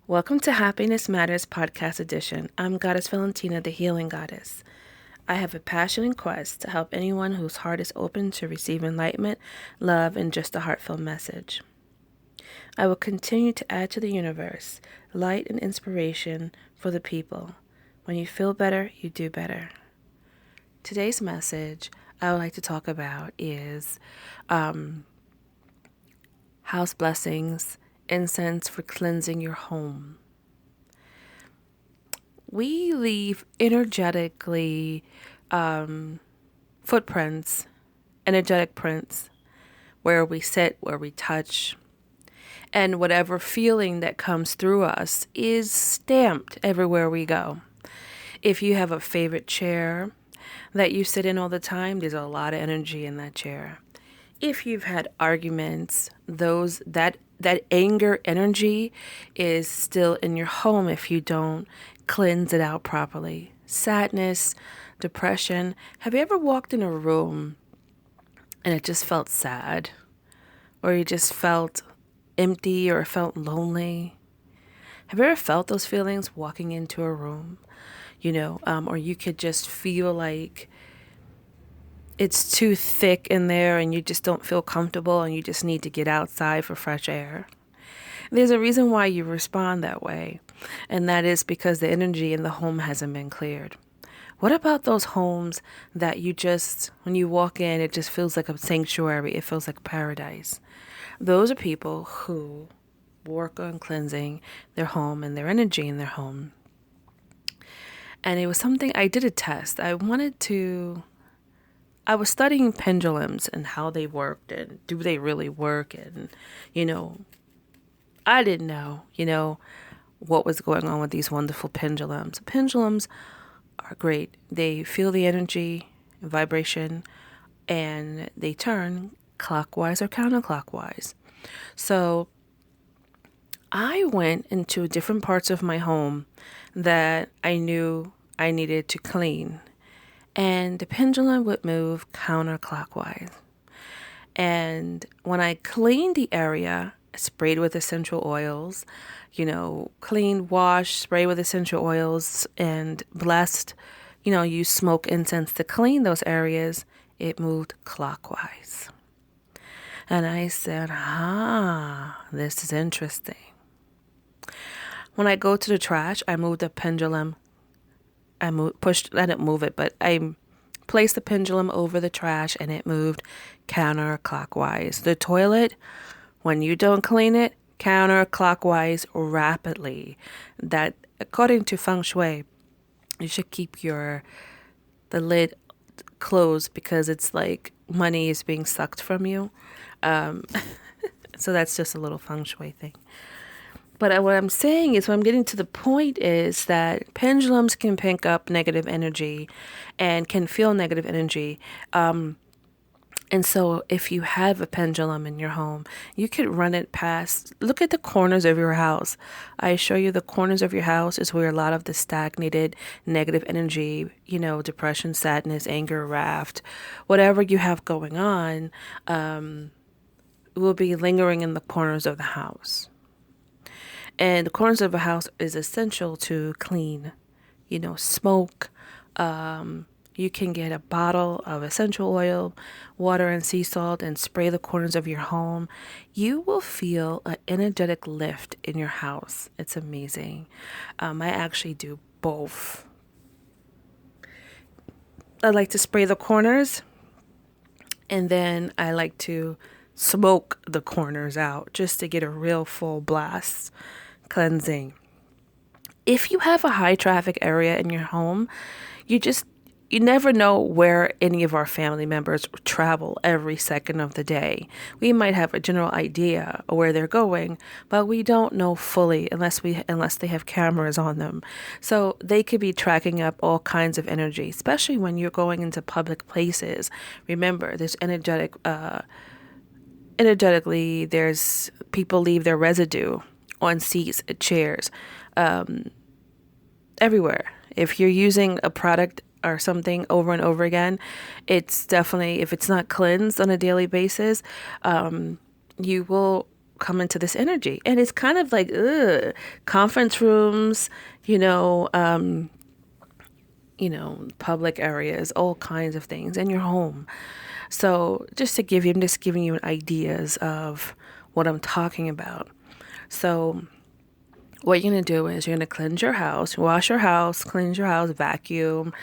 Welcome to Happiness Matters Podcast Edition. I'm Goddess Valentina, the Healing Goddess. I have a passion and quest to help anyone whose heart is open to receive enlightenment, love, and just a heartfelt message. I will continue to add to the universe light and inspiration for the people. When you feel better, you do better. Today's message I would like to talk about is house blessings, incense for cleansing your home. We leave energetically footprints, energetic prints, where we sit, where we touch, and whatever feeling that comes through us is stamped everywhere we go. If you have a favorite chair that you sit in all the time, there's a lot of energy in that chair. If you've had arguments, that anger energy is still in your home if you don't cleanse it out properly. Sadness, depression. Have you ever walked in a room and it just felt sad? Or you just felt empty or felt lonely? Have you ever felt those feelings walking into a room? Or you could just feel like it's too thick in there and you just don't feel comfortable and you just need to get outside for fresh air. There's a reason why you respond that way, and that is because the energy in the home hasn't been cleared. What about those homes that you just, when you walk in, it just feels like a sanctuary, it feels like paradise? Those are people who work on cleansing their home and their energy in their home. And it was something, I did a test. I was studying pendulums and how they worked and do they really work, and I didn't know, what was going on with these wonderful pendulums. Pendulums are great. They feel the energy, vibration, and they turn clockwise or counterclockwise. So I went into different parts of my home that I knew I needed to clean, and the pendulum would move counterclockwise. And when I cleaned the area, sprayed with essential oils, clean, wash, spray with essential oils, and blessed, use smoke incense to clean those areas, it moved clockwise. And I said, this is interesting. When I go to the trash, I moved the pendulum. I didn't move it, but I placed the pendulum over the trash and it moved counterclockwise. The toilet, when you don't clean it, counterclockwise rapidly. That, according to feng shui, you should keep the lid closed because it's like money is being sucked from you. So that's just a little feng shui thing. But what I'm saying is, what I'm getting to the point is that pendulums can pick up negative energy and can feel negative energy. And so if you have a pendulum in your home, you could run it past, look at the corners of your house. I assure you the corners of your house is where a lot of the stagnated negative energy, depression, sadness, anger, wrath, whatever you have going on, will be lingering in the corners of the house. And the corners of a house is essential to clean, smoke. You can get a bottle of essential oil, water, and sea salt and spray the corners of your home. You will feel an energetic lift in your house. It's amazing. I actually do both. I like to spray the corners, and then I like to smoke the corners out just to get a real full blast cleansing. If you have a high traffic area in your home, you never know where any of our family members travel every second of the day. We might have a general idea of where they're going, but we don't know fully unless they have cameras on them. So they could be tracking up all kinds of energy, especially when you're going into public places. Remember, there's energetically, there's people leave their residue on seats, chairs, everywhere. If you're using a product or something over and over again, it's definitely, if it's not cleansed on a daily basis, you will come into this energy. And it's kind of like, conference rooms, public areas, all kinds of things in your home. So I'm just giving you ideas of what I'm talking about. So what you're going to do is you're going to cleanse your house, wash your house, cleanse your house, vacuum,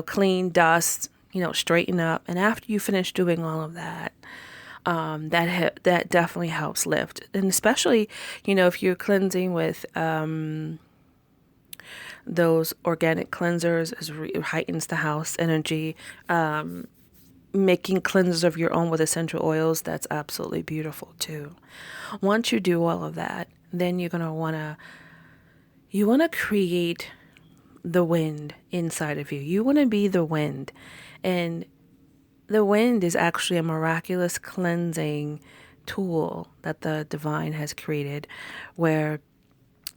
clean, dust, straighten up. And after you finish doing all of that, that definitely helps lift. And especially, if you're cleansing with those organic cleansers, it heightens the house energy. Making cleansers of your own with essential oils, that's absolutely beautiful too. Once you do all of that, then you're going to want to create the wind inside of you. You want to be the wind. And the wind is actually a miraculous cleansing tool that the divine has created, where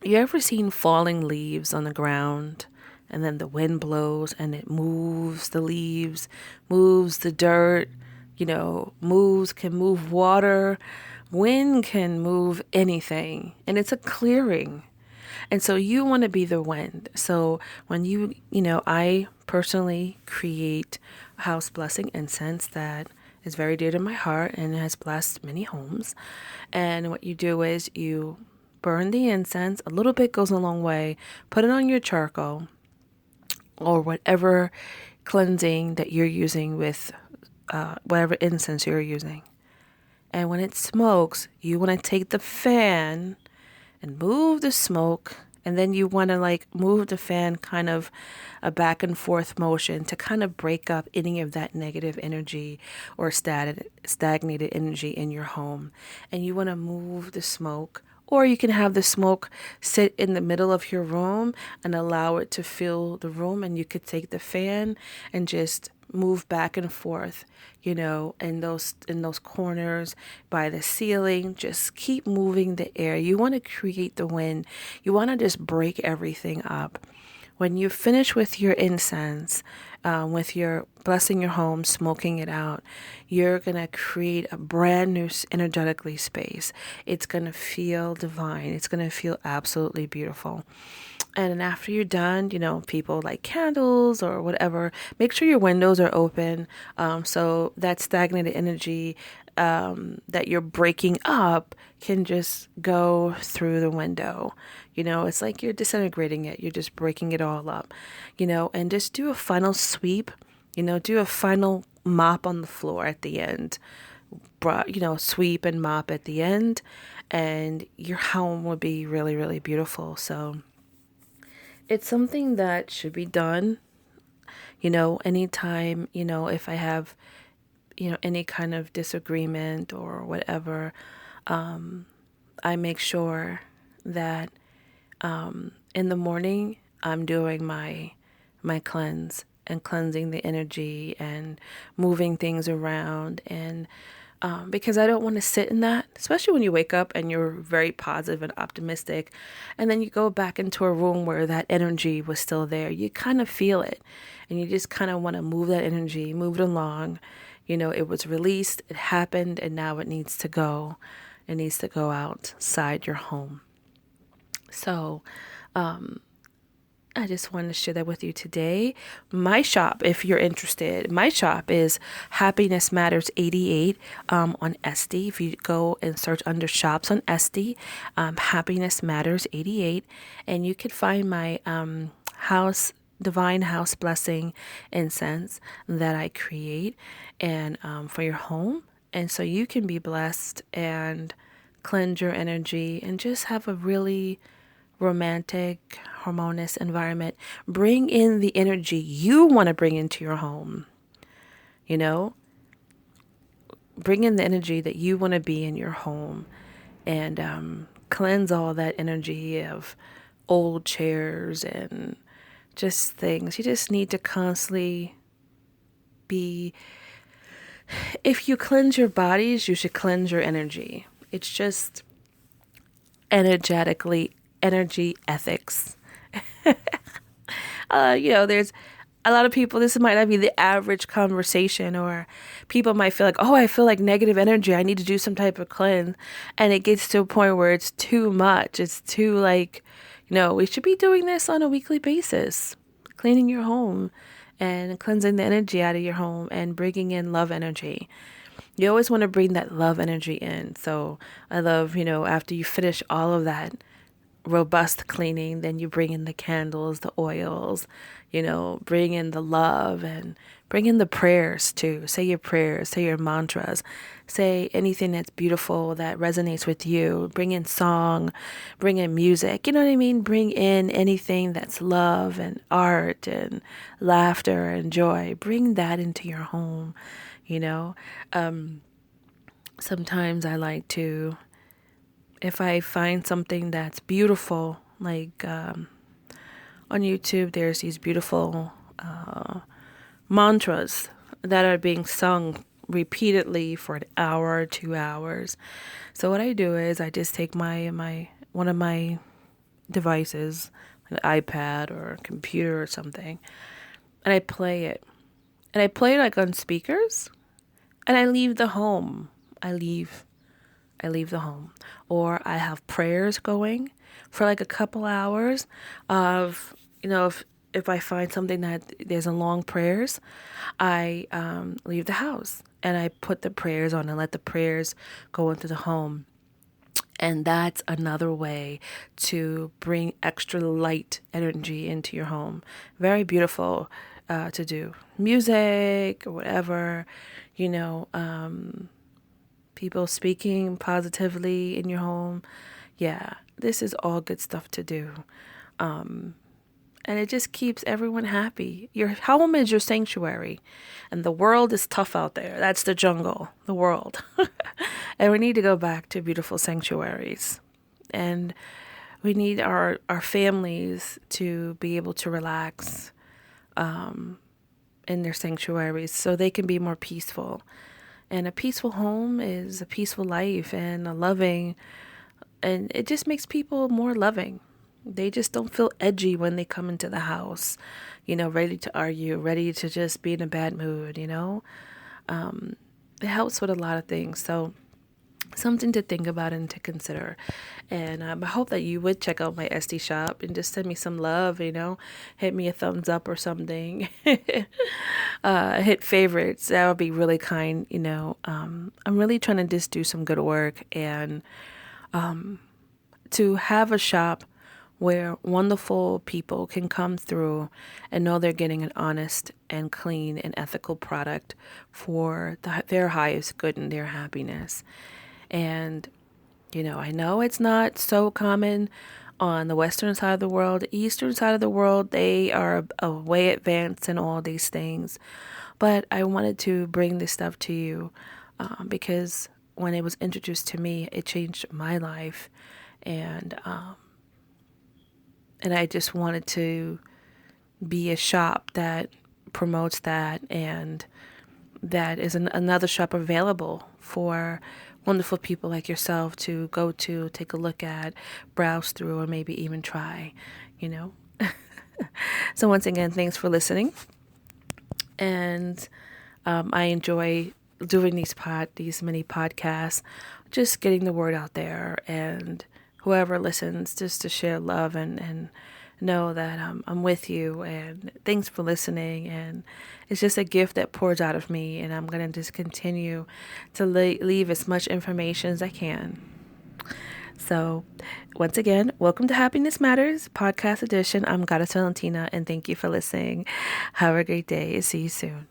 you ever seen falling leaves on the ground, and then the wind blows and it moves the leaves, moves the dirt, can move water. Wind can move anything, and it's a clearing. And so you want to be the wind. So when I personally create a house blessing incense that is very dear to my heart and has blessed many homes. And what you do is you burn the incense. A little bit goes a long way. Put it on your charcoal or whatever cleansing that you're using with whatever incense you're using. And when it smokes, you want to take the fan and move the smoke. And then you want to move the fan kind of a back and forth motion to kind of break up any of that negative energy or stagnated energy in your home. And you want to move the smoke. Or you can have the smoke sit in the middle of your room and allow it to fill the room. And you could take the fan and just move back and forth, in those corners by the ceiling. Just keep moving the air. You want to create the wind. You want to just break everything up. When you finish with your incense, with your blessing your home, smoking it out, you're going to create a brand new energetically space. It's going to feel divine. It's going to feel absolutely beautiful. And then after you're done, people like candles or whatever, make sure your windows are open. So that stagnated energy that you're breaking up can just go through the window. It's like you're disintegrating it. You're just breaking it all up, and just do a final sweep, do a final mop on the floor at the end, sweep and mop at the end, and your home will be really, really beautiful. So it's something that should be done, anytime, if I have, any kind of disagreement or whatever, I make sure that in the morning I'm doing my cleanse and cleansing the energy and moving things around. And because I don't want to sit in that, especially when you wake up and you're very positive and optimistic, and then you go back into a room where that energy was still there. You kind of feel it, and you just kind of want to move that energy, move it along. It was released, it happened, and now it needs to go. It needs to go outside your home. So, I just wanted to share that with you today. My shop, if you're interested, my shop is Happiness Matters 88 on Etsy. If you go and search under shops on Etsy, Happiness Matters 88, and you can find my divine house blessing incense that I create and for your home. And so you can be blessed and cleanse your energy and just have a really romantic, harmonious environment. Bring in the energy you want to bring into your home. Bring in the energy that you want to be in your home, and cleanse all that energy of old chairs and just things. You just need to constantly be. If you cleanse your bodies, you should cleanse your energy. It's just energetically energy ethics. There's a lot of people, this might not be the average conversation, or people might feel like, oh, I feel like negative energy. I need to do some type of cleanse. And it gets to a point where it's too much. It's too like, we should be doing this on a weekly basis, cleaning your home and cleansing the energy out of your home and bringing in love energy. You always want to bring that love energy in. So I love, after you finish all of that robust cleaning, then you bring in the candles, the oils, bring in the love and bring in the prayers too. Say your prayers, say your mantras, say anything that's beautiful that resonates with you. Bring in song, bring in music, you know what I mean? Bring in anything that's love and art and laughter and joy. Bring that into your home, Sometimes I like to, if I find something that's beautiful, like on YouTube, there's these beautiful mantras that are being sung repeatedly for an hour, 2 hours. So what I do is I just take my one of my devices, an iPad or a computer or something, and I play it. And I play it like on speakers, and I leave the home. I leave the home. Or I have prayers going for like a couple hours of, if I find something that there's a long prayers, I leave the house and I put the prayers on and let the prayers go into the home. And that's another way to bring extra light energy into your home. Very beautiful to do. Music or whatever, people speaking positively in your home. Yeah, this is all good stuff to do. And it just keeps everyone happy. Your home is your sanctuary, and the world is tough out there. That's the jungle, the world. And we need to go back to beautiful sanctuaries. And we need our families to be able to relax in their sanctuaries so they can be more peaceful. And a peaceful home is a peaceful life and a loving, and it just makes people more loving. They just don't feel edgy when they come into the house, ready to argue, ready to just be in a bad mood, It helps with a lot of things. So something to think about and to consider. And I hope that you would check out my SD shop and just send me some love, hit me a thumbs up or something. Hit favorites. That would be really kind. I'm really trying to just do some good work and to have a shop where wonderful people can come through and know they're getting an honest and clean and ethical product for their highest good and their happiness. And, I know it's not so common on the western side of the world. The eastern side of the world, they are a way advanced in all these things. But I wanted to bring this stuff to you because when it was introduced to me, it changed my life. And I just wanted to be a shop that promotes that, and that is another shop available for wonderful people like yourself to go to, take a look at, browse through, or maybe even try, So once again, thanks for listening. And I enjoy doing these mini podcasts, just getting the word out there, and whoever listens, just to share love and know that I'm with you, and thanks for listening. And it's just a gift that pours out of me, and I'm going to just continue to leave as much information as I can. So once again, welcome to Happiness Matters Podcast Edition. I'm Goddess Valentina, and thank you for listening. Have a great day. See you soon.